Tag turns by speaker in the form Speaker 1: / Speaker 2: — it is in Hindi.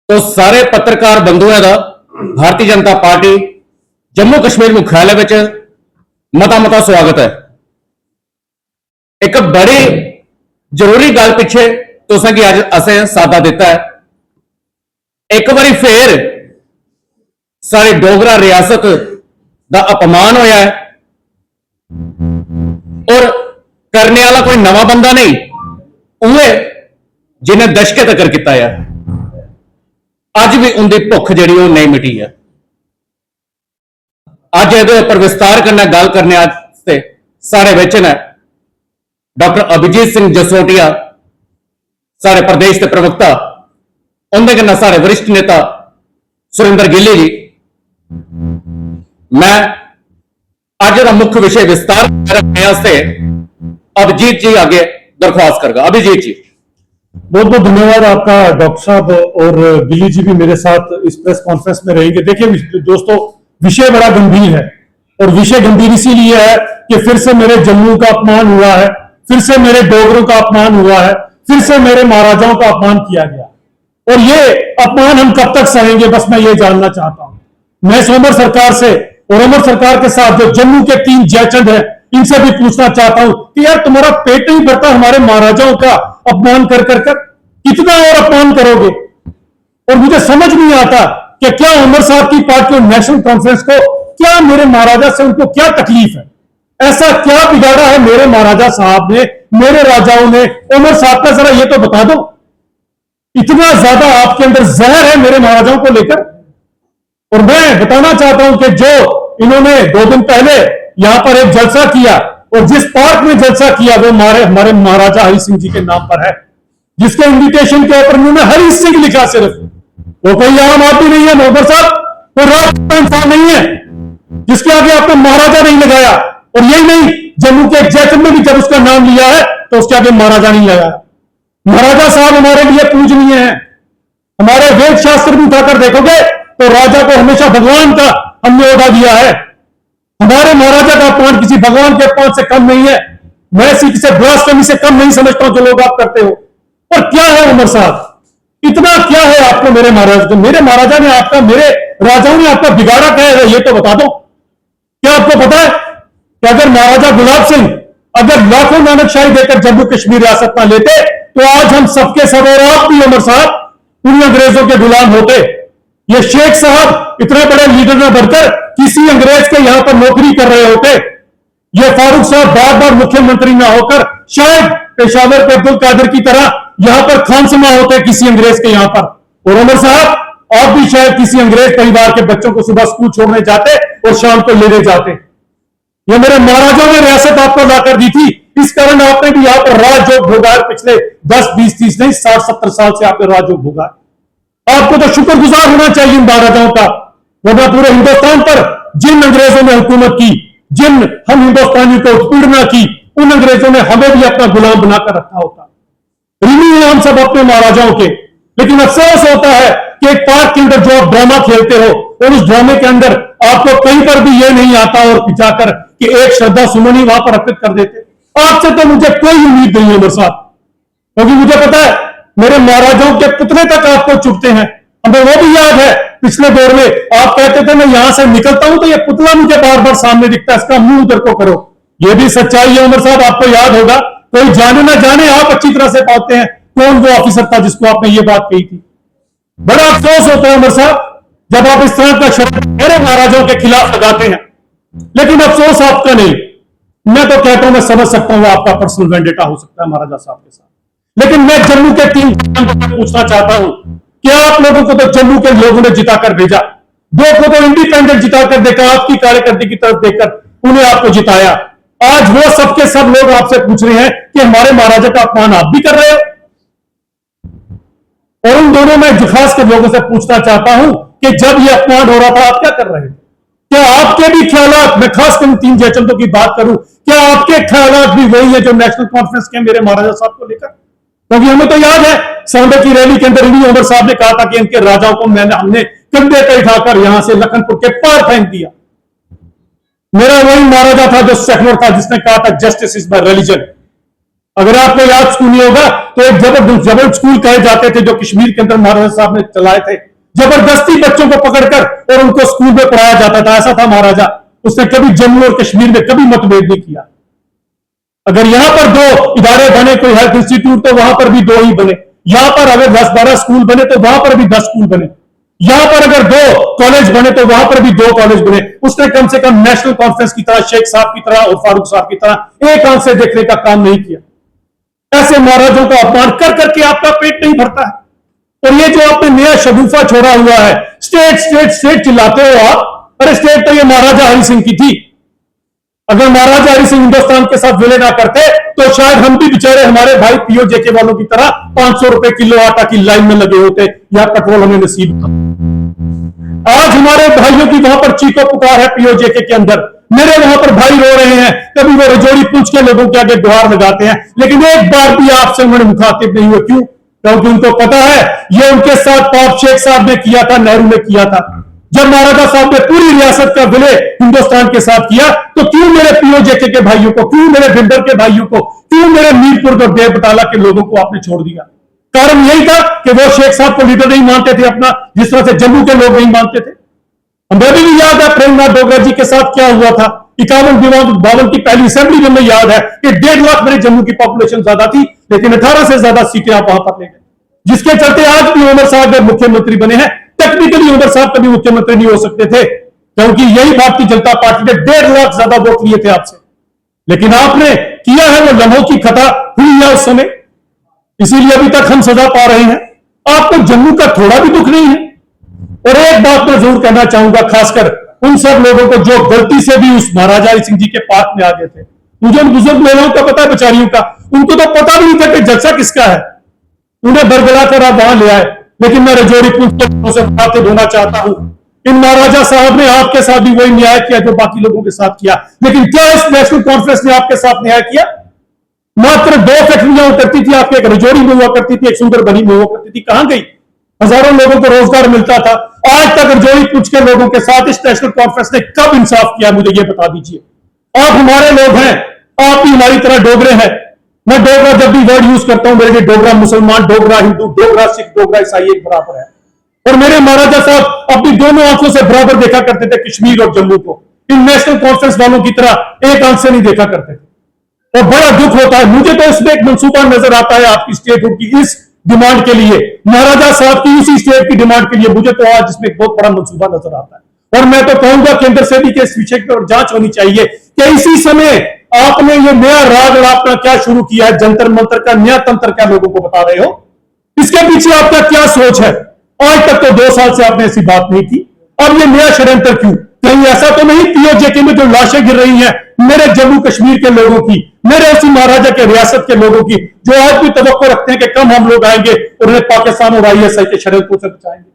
Speaker 1: तो सारे पत्रकार बंधुओं का भारतीय जनता पार्टी जम्मू कश्मीर मुख्यालय में मता मता स्वागत है। एक बड़ी जरूरी गल पिछे तुसां की अज असें सादा दिता है। एक बारी फिर सारी डोगरा रियासत का अपमान होया है और करने वाला कोई नवा बंदा नहीं, उहे जिन्हें दशके तक किया है। अज भी उनकी भुख जी नहीं मिटी है। अज ये विस्तार करना गल करने सारे विच ने डॉक्टर अभिजीत सिंह जसरोटिया सारे प्रदेश के प्रवक्ता, उनके कन्नै सारे वरिष्ठ नेता सुरेंद्र गिल्ली जी। मैं अज का मुख्य विषय विस्तार रखने अभिजीत जी आगे दरख्वास्त करूंगा। अभिजीत जी,
Speaker 2: बहुत बहुत धन्यवाद आपका डॉक्टर साहब, और गिली जी भी मेरे साथ इस प्रेस कॉन्फ्रेंस में रहेंगे। देखिए दोस्तों, विषय बड़ा गंभीर है और विषय गंभीर इसीलिए है कि फिर से मेरे जम्मू का अपमान हुआ है, फिर से मेरे डोगरों का अपमान हुआ है, फिर से मेरे महाराजाओं का अपमान किया गया। और ये अपमान हम कब तक सहेंगे, बस मैं ये जानना चाहता हूं। मैं उमर सरकार से और उमर सरकार के साथ जो जम्मू के 3 जयचंद हैं, इनसे भी पूछना चाहता हूं कि यार तुम्हारा पेट नहीं भरता हमारे महाराजाओं का अपमान कर कर कर, कितना और अपमान करोगे। और मुझे समझ नहीं आता कि क्या उमर साहब की पार्टी और नेशनल कॉन्फ्रेंस को क्या मेरे महाराजा से उनको क्या तकलीफ है, ऐसा क्या बिगाड़ा है मेरे महाराजा साहब ने, मेरे राजाओं ने उमर साहब का, जरा ये तो बता दो। इतना ज्यादा आपके अंदर जहर है मेरे महाराजाओं को लेकर। और मैं बताना चाहता हूं कि जो इन्होंने 2 दिन पहले यहां पर एक जलसा किया, और जिस पार्क में जलसा किया वो हमारे महाराजा हरि सिंह जी के नाम पर है, जिसके इन्विटेशन के ऊपर उन्होंने हरि सिंह लिखा। सिर्फ वो कोई आम आदमी नहीं है मोहब्बर साहब, कोई राष्ट्र इंसान नहीं है जिसके आगे आपने महाराजा नहीं लगाया। और यही नहीं, जम्मू के जयचंद में भी जब उसका नाम लिया है तो उसके आगे महाराजा नहीं लगाया। महाराजा साहब हमारे लिए पूजनीय है। हमारे वेद शास्त्र भी उठाकर देखोगे तो राजा को हमेशा भगवान का हमने ओहदा दिया है। हमारे महाराजा का अपमान किसी भगवान के अपमान से कम नहीं है। मैं किसी ब्लास्फेमी से कम नहीं समझता हूं जो लोग आप करते हो। और क्या है उमर साहब, इतना क्या है आपको मेरे महाराजा, मेरे महाराजा ने आपका, मेरे राजाओं ने आपका बिगाड़ा क्या है, ये तो बता दो। क्या आपको पता है कि अगर महाराजा गुलाब सिंह अगर लाखों नानकशाही देकर जम्मू कश्मीर रियासत ना लेते तो आज हम सबके सब और आप भी उमर साहब उन अंग्रेजों के गुलाम होते। ये शेख साहब इतने बड़े लीडर न बनकर किसी अंग्रेज के यहां पर नौकरी कर रहे होते। ये फारूक साहब बार बार मुख्यमंत्री ना होकर शायद पेशावर के अब्दुल कादिर की तरह यहां पर खानसमा होते किसी अंग्रेज के यहां पर। और उमर साहब आप भी शायद किसी अंग्रेज परिवार के बच्चों को सुबह स्कूल छोड़ने जाते और शाम को लेने जाते। ये मेरे महाराजाओं ने रियासत आपको लाकर दी थी, इस कारण आपने भी यहां पर राजयोग भोगा है। पिछले 10, 20, 30 नहीं 60-70 साल से आपने राजयोग भोगा। आपको तो शुक्रगुजार होना चाहिए महाराजाओं का, वरना पूरे हिंदुस्तान पर जिन अंग्रेजों ने हुकूमत की, जिन हम हिंदुस्तानियों को उत्पीड़ना की, उन अंग्रेजों ने हमें भी अपना गुलाम बनाकर रखा होता। ऋणी हैं हम सब अपने महाराजाओं के। लेकिन अफसोस होता है कि एक पार्क के अंदर जो आप ड्रामा खेलते हो और उस ड्रामे के अंदर आपको कहीं पर भी ये नहीं आता और पिछाकर कि एक श्रद्धा सुमन ही वहां पर अर्पित कर देते। आपसे तो मुझे कोई उम्मीद नहीं है उमर साहब, क्योंकि मुझे पता है मेरे महाराजाओं के पुतले तक आपको चुभते हैं। हमें वो भी याद है पिछले दौर में आप कहते थे मैं यहां से निकलता हूं तो ये पुतला मुझे बार बार सामने दिखता है, इसका मुंह उधर को करो। ये भी सच्चाई है उमर साहब, आपको याद होगा। कोई जाने ना जाने आप अच्छी तरह से पाते हैं कौन वो ऑफिसर था जिसको आपने ये बात कही थी। बड़ा अफसोस होता है उमर साहब जब आप इस तरह का शब्द मेरे महाराजाओं के खिलाफ लगाते हैं। लेकिन अफसोस आपका नहीं, मैं तो कहता हूं, मैं समझ सकता हूं आपका पर्सनल वेंडेटा हो सकता है महाराजा साहब के साथ। लेकिन मैं जम्मू के 3 पूछना चाहता हूं कि आप लोगों को तो जम्मू के लोगों ने जिताकर भेजा, 2 को तो इंडिपेंडेंट जिताकर देखा, आपकी कार्यकर्ता की तरफ देखकर उन्हें आपको जिताया। आज वो सबके सब लोग आपसे पूछ रहे हैं कि हमारे महाराजा का अपमान आप भी कर रहे हो। और उन दोनों में खास के लोगों से पूछना चाहता हूं कि जब ये अपमान हो रहा था आप क्या कर रहे थे? क्या आपके भी ख्यालात, मैं खास कर 3 जयचंदों की बात करूं, क्या आपके ख्यालात भी वही है जो नेशनल कॉन्फ्रेंस के मेरे महाराजा साहब को लेकर? क्योंकि हमें तो याद है सांबे की रैली के अंदर उमर साहब ने कहा था कि इनके राजाओं को हमने कंधे पर उठाकर यहां से लखनपुर के पार फेंक दिया। मेरा वही महाराजा था जो सेकुलर था, जिसने कहा था जस्टिस इज बाय रिलीजन। अगर आपको याद स्कूल नहीं होगा तो एक जबर स्कूल कहे जाते थे जो कश्मीर के अंदर महाराजा साहब ने चलाए थे, जबरदस्ती बच्चों को पकड़कर और उनको स्कूल में पढ़ाया जाता था। ऐसा था महाराजा, उसने कभी जम्मू और कश्मीर में कभी मतभेद नहीं किया। अगर यहां पर 2 इदारे बने, कोई हेल्थ इंस्टीट्यूट, तो वहां पर भी 2 ही बने। यहां पर अगर 10-12 स्कूल बने तो वहां पर भी 10 स्कूल बने। यहां पर अगर 2 कॉलेज बने तो वहां पर भी 2 कॉलेज बने। उसने कम से कम नेशनल कॉन्फ्रेंस की तरह, शेख साहब की तरह और फारूक साहब की तरह एक आंख से देखने का काम नहीं किया। ऐसे महाराजों का अपमान कर करके आपका पेट नहीं भरता है। और ये जो आपने नया शगुफा छोड़ा हुआ है, स्टेट स्टेट स्टेट चिल्लाते हो आप, अरे स्टेट तो ये महाराजा हरि सिंह की थी। अगर महाराजा हरि सिंह हिंदुस्तान के साथ विलय ना करते तो शायद हम भी बेचारे हमारे भाई पीओ जेके वालों की तरह 500 रुपए किलो आटा की लाइन में लगे होते या पेट्रोल हमें नसीब था। आज हमारे भाइयों की वहां पर चीखो पुकार है पीओ जेके के अंदर। मेरे वहां पर भाई रो रहे हैं, कभी वो रजौड़ी पूछ के लोगों के आगे गुहार लगाते हैं, लेकिन एक बार भी आपसे उन्होंने मुखातिब नहीं हुए। क्यों? क्योंकि उनको पता है ये उनके साथ पाप शेख साहब ने किया था, नेहरू ने किया था। जब महाराजा साहब ने पूरी रियासत का विलय हिंदुस्तान के साथ किया तो क्यों मेरे पीओ जेके के भाइयों को, क्यों मेरे भिंडर के भाइयों को, क्यों मेरे मीरपुर और देव बटाला के लोगों को आपने छोड़ दिया? कारण यही था कि वो शेख साहब को लीडर नहीं मानते थे अपना, जिस तरह से जम्मू के लोग नहीं मानते थे। हमें भी याद है प्रेमनाथ डोगरा जी के साथ क्या हुआ था। 51-52 की पहली असेंबली में हमें याद है कि 1.5 लाख मेरे जम्मू की पॉपुलेशन ज्यादा थी, लेकिन 18 से ज्यादा सीटें आप वहां पर ले गए, जिसके चलते आज भी उमर साहब जब मुख्यमंत्री बने हैं, टेक्निकली उमर साहब कभी मुख्यमंत्री नहीं हो सकते थे, क्योंकि यही भारतीय जनता पार्टी ने 1.5 लाख ज्यादा वोट लिए थे आपसे। लेकिन आपने किया है वो लम्हों की खता हुई है उस समय, इसीलिए अभी तक हम सजा पा रहे हैं। आपको जम्मू का थोड़ा भी दुख नहीं है। और एक बात मैं जरूर कहना चाहूंगा, खासकर उन सब लोगों को जो गलती से भी उस महाराजा हरि सिंह जी के पार्क में आ गए थे। मुझे उन बुजुर्ग महिलाओं का पता है, बेचारियों का, उनको तो पता भी नहीं था कि जलसा किसका है। उन्हें बरगला कर आप वहां ले आए। लेकिन मैं रजौरी पुलिस से बातें धोना चाहता हूं, इन महाराजा साहब ने आपके साथ भी वही न्याय किया जो बाकी लोगों के साथ किया। लेकिन क्या इस नेशनल कॉन्फ्रेंस ने आपके साथ न्याय किया? मात्र 2 फैक्ट्रियां करती थी आपके, एक रजौरी में हुआ करती थी, एक सुंदर बनी में हुआ करती थी। कहां गई? हजारों लोगों को रोजगार मिलता था। आज तक रजौरी पूछ के लोगों के साथ इस नेशनल कॉन्फ्रेंस ने कब इंसाफ किया? मुझे ये बता दीजिए। आप हमारे लोग हैं, आप भी हमारी तरह डोगरे हैं। मैं डोगरा जब भी वर्ड यूज करता हूं, मेरे लिए डोगरा मुसलमान, डोगरा हिंदू, डोगरा सिख, डोगरा ईसाई एक बराबर है। और मेरे महाराजा साहब अपनी दोनों आंखों से बराबर देखा करते थे कश्मीर और जम्मू को। इन नेशनल कॉन्फ्रेंस वालों की तरह एक आंख से नहीं देखा करते थे। और बड़ा दुख होता है मुझे तो इसमें एक मंसूबा नजर आता है आपकी स्टेटहुड की इस डिमांड के लिए, महाराजा साहब की उसी स्टेट की डिमांड के लिए। मुझे तो आज इसमें एक बहुत बड़ा मंसूबा नजर आता है। और मैं तो कहूंगा केंद्र से भी कि इस विषय पर जांच होनी चाहिए कि इसी समय आपने ये नया राग अपना क्या शुरू किया है, जंतर मंतर का नया तंत्र क्या लोगों को बता रहे हो? इसके पीछे आपका क्या सोच है? आज तक तो 2 साल से आपने ऐसी बात नहीं की, अब ये नया षड्यंत्र क्यों? कहीं ऐसा तो नहीं पीओ जेके में जो लाशें गिर रही हैं मेरे जम्मू कश्मीर के लोगों की, मेरे उसी महाराजा के रियासत के लोगों की, जो आज भी तवक्को रखते हैं कि कम हम लोग आएंगे और उन्हें पाकिस्तान और ISI के षड्यंत्रों से बचाएंगे?